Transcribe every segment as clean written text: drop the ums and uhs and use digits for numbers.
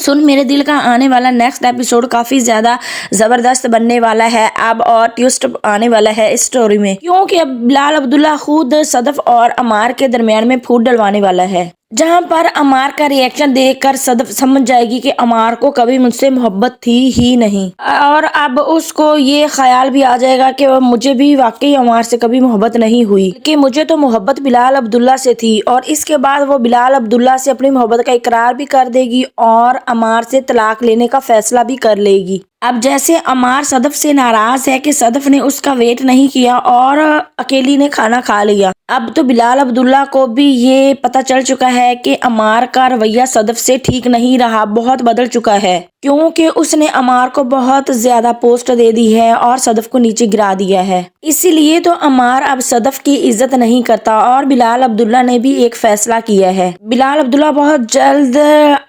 सुन, मेरे दिल का आने वाला नेक्स्ट एपिसोड काफी ज्यादा जबरदस्त बनने वाला है अब, और ट्विस्ट आने वाला है इस स्टोरी में, क्योंकि अब बिलाल अब्दुल्ला खुद सदफ और अमार के दरमियान में फूट डलवाने वाला है, जहां पर अमार का रिएक्शन देखकर सदफ समझ जाएगी कि अमार को कभी मुझसे मोहब्बत थी ही नहीं, और अब उसको ये ख्याल भी आ जाएगा कि मुझे भी वाकई अमार से कभी मोहब्बत नहीं हुई, कि मुझे तो मोहब्बत बिलाल अब्दुल्ला से थी। और इसके बाद वो बिलाल अब्दुल्ला से अपनी मोहब्बत का इकरार भी कर देगी और अमार से तलाक लेने का फैसला भी कर लेगी। अब जैसे अमार सदफ से नाराज है कि सदफ ने उसका वेट नहीं किया और अकेली ने खाना खा लिया, अब तो बिलाल अब्दुल्ला को भी ये पता चल चुका है कि अमार का रवैया सदफ से ठीक नहीं रहा, बहुत बदल चुका है, क्योंकि उसने अमार को बहुत ज्यादा पोस्ट दे दी है और सदफ को नीचे गिरा दिया है। इसीलिए तो अमार अब सदफ की इज्जत नहीं करता और बिलाल अब्दुल्ला ने भी एक फैसला किया है। बिलाल अब्दुल्ला बहुत जल्द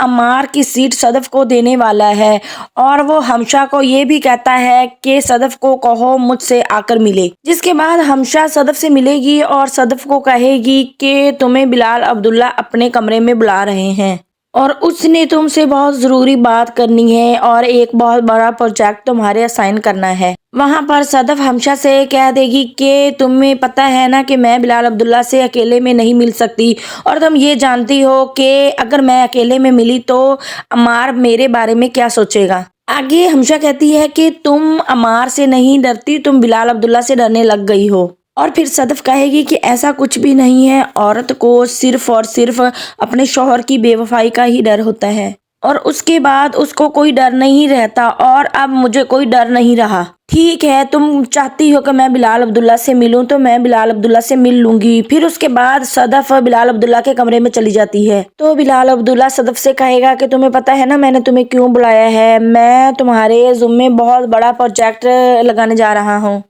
अमार की सीट सदफ को देने वाला है और वो हमशा को ये भी कहता है कि सदफ को कहो मुझसे आकर मिले, जिसके बाद हमशा सदफ से मिलेगी और सदफ को कहेगी कि तुम्हें बिलाल अब्दुल्ला अपने कमरे में बुला रहे हैं और उसने तुमसे बहुत ज़रूरी बात करनी है और एक बहुत बड़ा प्रोजेक्ट तुम्हारे असाइन करना है। वहाँ पर सदफ हमशा से कह देगी कि तुम्हें पता है ना कि मैं बिलाल अब्दुल्ला से अकेले में नहीं मिल सकती, और तुम ये जानती हो कि अगर मैं अकेले में मिली तो अमार मेरे बारे में क्या सोचेगा। आगे हमशा कहती है कि तुम अमार से नहीं डरती, तुम बिलाल अब्दुल्ला से डरने लग गई हो। और फिर सदफ कहेगी कि ऐसा कुछ भी नहीं है, औरत को सिर्फ और सिर्फ अपने शौहर की बेवफाई का ही डर होता है, और उसके बाद उसको कोई डर नहीं रहता, और अब मुझे कोई डर नहीं रहा। ठीक है, तुम चाहती हो कि मैं बिलाल अब्दुल्ला से मिलूं तो मैं बिलाल अब्दुल्ला से मिल लूंगी। फिर उसके बाद सदफ बिलाल अब्दुल्ला के कमरे में चली जाती है तो बिलाल अब्दुल्ला सदफ से कहेगा कि तुम्हें पता है ना मैंने तुम्हें क्यों बुलाया है, मैं तुम्हारे ज़ुम्मे बहुत बड़ा प्रोजेक्ट लगाने जा रहा हूँ,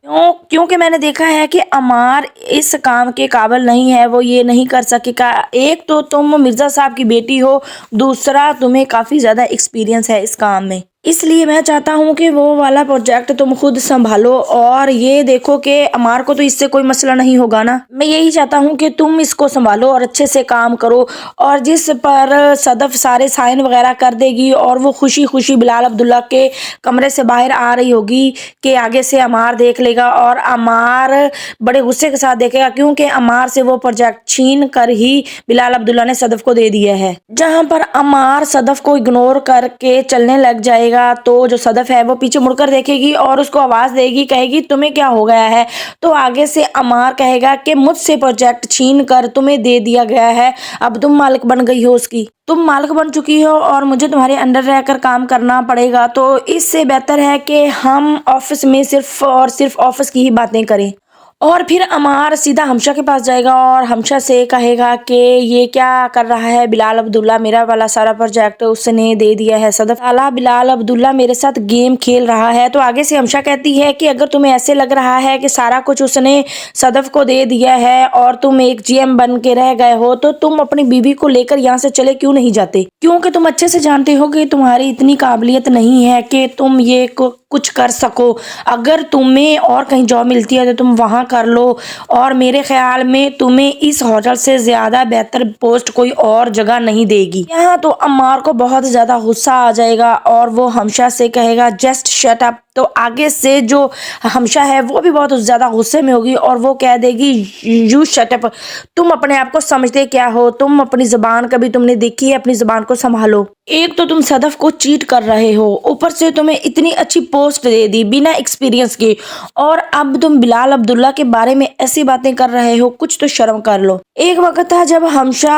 क्योंकि मैंने देखा है कि अमार इस काम के काबिल नहीं है, वो ये नहीं कर सकेगा। एक तो तुम मिर्जा साहब की बेटी हो, दूसरा तुम्हें काफ़ी ज़्यादा एक्सपीरियंस है इस काम में, इसलिए मैं चाहता हूँ कि वो वाला प्रोजेक्ट तुम खुद संभालो और ये देखो कि अमार को तो इससे कोई मसला नहीं होगा ना। मैं यही चाहता हूँ कि तुम इसको संभालो और अच्छे से काम करो। और जिस पर सदफ सारे साइन वगैरह कर देगी और वो खुशी खुशी बिलाल अब्दुल्ला के कमरे से बाहर आ रही होगी कि आगे से अमार देख लेगा, और अमार बड़े गुस्से के साथ देखेगा, क्योंकि अमार से वो प्रोजेक्ट छीन कर ही बिलाल अब्दुल्ला ने सदफ को दे दिया है। जहाँ पर अमार सदफ को इग्नोर करके चलने लग जाएगा तो जो सदफ है वो पीछे मुड़कर देखेगी और उसको आवाज देगी, कहेगी तुम्हें क्या हो गया है। तो आगे से अमार कहेगा कि मुझसे प्रोजेक्ट छीन कर तुम्हें दे दिया गया है, अब तुम मालिक बन गई हो उसकी, तुम मालिक बन चुकी हो और मुझे तुम्हारे अंडर रहकर काम करना पड़ेगा। तो इससे बेहतर है कि हम ऑफिस में सिर्फ और सिर्फ ऑफिस की ही बातें करें। और फिर अमार सीधा हमशा के पास जाएगा और हमशा से कहेगा कि ये क्या कर रहा है बिलाल अब्दुल्ला, मेरा वाला सारा प्रोजेक्ट उसने दे दिया है सदफ, साला बिलाल अब्दुल्ला मेरे साथ गेम खेल रहा है। तो आगे से हमशा कहती है कि अगर तुम्हें ऐसे लग रहा है कि सारा कुछ उसने सदफ को दे दिया है और तुम एक जीएम बन के रह गए हो तो तुम अपनी बीवी को लेकर यहाँ से चले क्यों नहीं जाते, क्योंकि तुम अच्छे से जानते हो कि तुम्हारी इतनी काबिलियत नहीं है कि तुम ये कुछ कर सको। अगर तुम्हें और कहीं जॉब मिलती है तो तुम वहाँ कर लो, और मेरे ख्याल में तुम्हें इस होटल से ज़्यादा बेहतर पोस्ट कोई और जगह नहीं देगी। यहाँ तो अम्मार को बहुत ज़्यादा गुस्सा आ जाएगा और वो हमशा से कहेगा जस्ट शट अप। तो आगे से जो हमशा है वो भी बहुत ज़्यादा गुस्से में होगी और वो कह देगी यू शट अप, तुम अपने आप को समझते क्या हो, तुम अपनी ज़बान कभी तुमने देखी है, अपनी ज़बान को संभालो। एक तो तुम सदफ को चीट कर रहे हो, ऊपर से तुम्हें इतनी अच्छी पोस्ट दे दी बिना एक्सपीरियंस के, और अब तुम बिलाल अब्दुल्ला के बारे में ऐसी बातें कर रहे हो, कुछ तो शर्म कर लो। एक वक्त था जब हमशा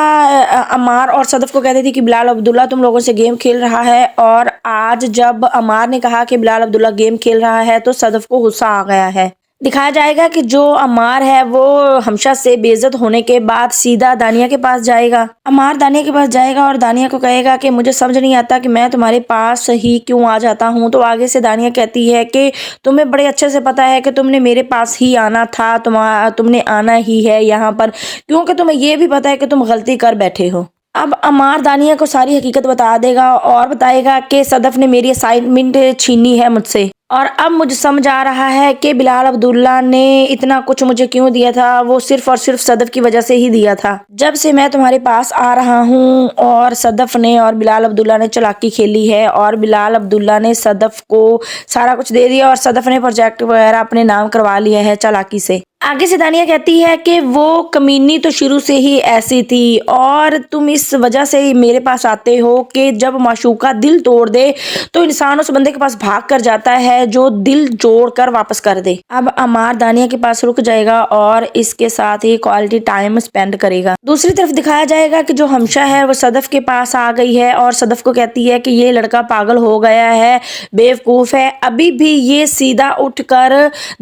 अमार और सदफ को कहती थी कि बिलाल अब्दुल्ला तुम लोगों से गेम खेल रहा है, और आज जब अमार ने कहा कि बिलाल अब्दुल्ला गेम खेल रहा है तो सदफ को गुस्सा आ गया है। दिखाया जाएगा कि जो अमार है वो हमशा से बेइज्जत होने के बाद सीधा दानिया के पास जाएगा। अमार दानिया के पास जाएगा और दानिया को कहेगा कि मुझे समझ नहीं आता कि मैं तुम्हारे पास ही क्यों आ जाता हूँ। तो आगे से दानिया कहती है कि तुम्हें बड़े अच्छे से पता है कि तुमने मेरे पास ही आना था, तुमने आना ही है यहाँ पर, क्योंकि तुम्हें ये भी पता है कि तुम गलती कर बैठे हो। अब अमार दानिया को सारी हकीकत बता देगा और बताएगा कि सदफ ने मेरी असाइनमेंट छीनी है मुझसे, اور اب مجھے سمجھ آ رہا ہے کہ بلال عبداللہ نے اتنا کچھ مجھے کیوں دیا تھا، وہ صرف اور صرف صدف کی وجہ سے ہی دیا تھا۔ جب سے میں تمہارے پاس آ رہا ہوں اور صدف نے اور بلال عبداللہ نے چالاکی کھیلی ہے اور بلال عبداللہ نے صدف کو سارا کچھ دے دیا اور صدف نے پروجیکٹ وغیرہ اپنے نام کروا لیا ہے چالاکی سے۔ آگے سے دانیہ کہتی ہے کہ وہ کمینی تو شروع سے ہی ایسی تھی اور تم اس وجہ سے میرے پاس آتے ہو کہ جب معشوقہ دل توڑ دے تو انسان اس بندے کے پاس بھاگ کر جاتا ہے جو دل جوڑ کر واپس کر دے۔ اب عمار دانیہ کے پاس رک جائے گا اور اس کے ساتھ ہی کوالٹی ٹائم سپینڈ کرے گا۔ دوسری طرف دکھایا جائے گا کہ جو ہمشہ ہے وہ صدف کے پاس آ گئی ہے اور صدف کو کہتی ہے کہ یہ لڑکا پاگل ہو گیا ہے، بیوقوف ہے، ابھی بھی یہ سیدھا اٹھ کر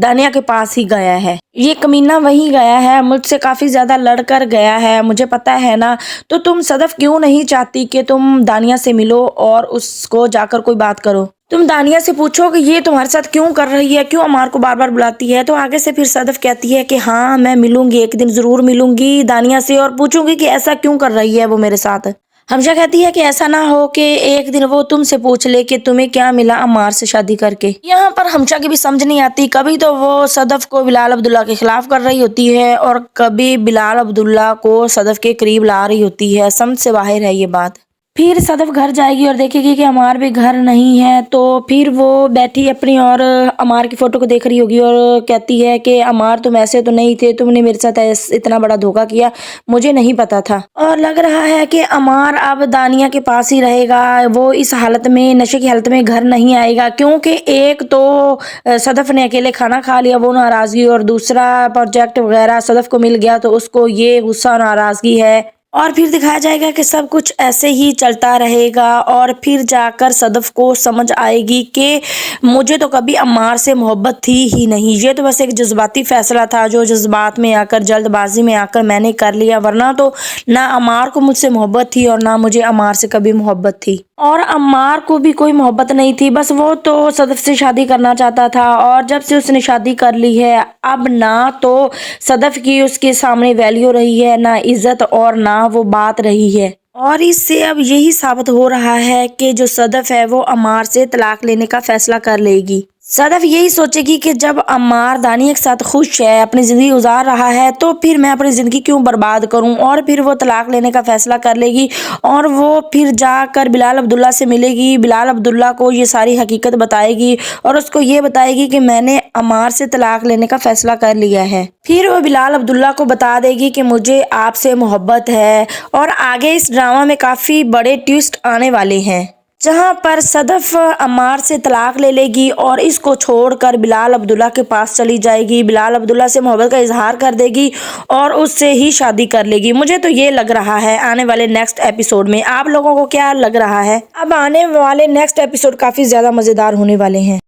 دانیہ کے پاس ہی گیا ہے، یہ کمینہ وہیں گیا ہے، مجھ سے کافی زیادہ لڑ کر گیا ہے، مجھے پتا ہے نا، تو تم صدف کیوں نہیں چاہتی کہ تم دانیہ سے ملو اور اس کو جا کر کوئی بات کرو؟ تم دانیہ سے پوچھو کہ یہ تمہارے ساتھ کیوں کر رہی ہے، کیوں عمار کو بار بار بلاتی ہے؟ تو آگے سے پھر صدف کہتی ہے کہ ہاں میں ملوں گی، ایک دن ضرور ملوں گی دانیہ سے اور پوچھوں گی کہ ایسا کیوں کر رہی ہے وہ میرے ساتھ۔ ہمشہ کہتی ہے کہ ایسا نہ ہو کہ ایک دن وہ تم سے پوچھ لے کہ تمہیں کیا ملا عمار سے شادی کر کے۔ یہاں پر ہمشہ کی بھی سمجھ نہیں آتی، کبھی تو وہ صدف کو بلال عبداللہ کے خلاف کر رہی ہوتی ہے اور کبھی بلال عبداللہ کو صدف کے قریب لا رہی ہوتی ہے، سمجھ سے باہر ہے یہ بات۔ پھر صدف گھر جائے گی اور دیکھے گی کہ عمار بھی گھر نہیں ہے، تو پھر وہ بیٹھی اپنی اور عمار کی فوٹو کو دیکھ رہی ہوگی اور کہتی ہے کہ عمار تم ایسے تو نہیں تھے، تم نے میرے ساتھ اتنا بڑا دھوکا کیا، مجھے نہیں پتا تھا۔ اور لگ رہا ہے کہ عمار اب دانیہ کے پاس ہی رہے گا، وہ اس حالت میں نشے کی حالت میں گھر نہیں آئے گا، کیونکہ ایک تو صدف نے اکیلے کھانا کھا لیا وہ ناراضگی، اور دوسرا پروجیکٹ وغیرہ صدف کو مل گیا تو اس کو یہ غصہ ناراضگی ہے۔ اور پھر دکھایا جائے گا کہ سب کچھ ایسے ہی چلتا رہے گا اور پھر جا کر صدف کو سمجھ آئے گی کہ مجھے تو کبھی عمار سے محبت تھی ہی نہیں، یہ تو بس ایک جذباتی فیصلہ تھا جو جذبات میں آ کر جلد بازی میں آ کر میں نے کر لیا، ورنہ تو نہ عمار کو مجھ سے محبت تھی اور نہ مجھے عمار سے کبھی محبت تھی۔ اور عمار کو بھی کوئی محبت نہیں تھی، بس وہ تو صدف سے شادی کرنا چاہتا تھا، اور جب سے اس نے شادی کر لی ہے اب نہ تو صدف کی اس کے سامنے ویلیو رہی ہے، نہ عزت اور نہ وہ بات رہی ہے۔ اور اس سے اب یہی ثابت ہو رہا ہے کہ جو صدف ہے وہ عمار سے طلاق لینے کا فیصلہ کر لے گی۔ صدف یہی سوچے گی کہ جب عمار دانیہ کے ساتھ خوش ہے، اپنی زندگی گزار رہا ہے، تو پھر میں اپنی زندگی کیوں برباد کروں، اور پھر وہ طلاق لینے کا فیصلہ کر لے گی اور وہ پھر جا کر بلال عبداللہ سے ملے گی، بلال عبداللہ کو یہ ساری حقیقت بتائے گی اور اس کو یہ بتائے گی کہ میں نے عمار سے طلاق لینے کا فیصلہ کر لیا ہے۔ پھر وہ بلال عبداللہ کو بتا دے گی کہ مجھے آپ سے محبت ہے، اور آگے اس ڈرامہ میں کافی بڑے ٹویسٹ آنے والے ہیں جہاں پر صدف عمار سے طلاق لے لے گی اور اس کو چھوڑ کر بلال عبداللہ کے پاس چلی جائے گی، بلال عبداللہ سے محبت کا اظہار کر دے گی اور اس سے ہی شادی کر لے گی۔ مجھے تو یہ لگ رہا ہے آنے والے نیکسٹ ایپیسوڈ میں، آپ لوگوں کو کیا لگ رہا ہے؟ اب آنے والے نیکسٹ ایپیسوڈ کافی زیادہ مزیدار ہونے والے ہیں۔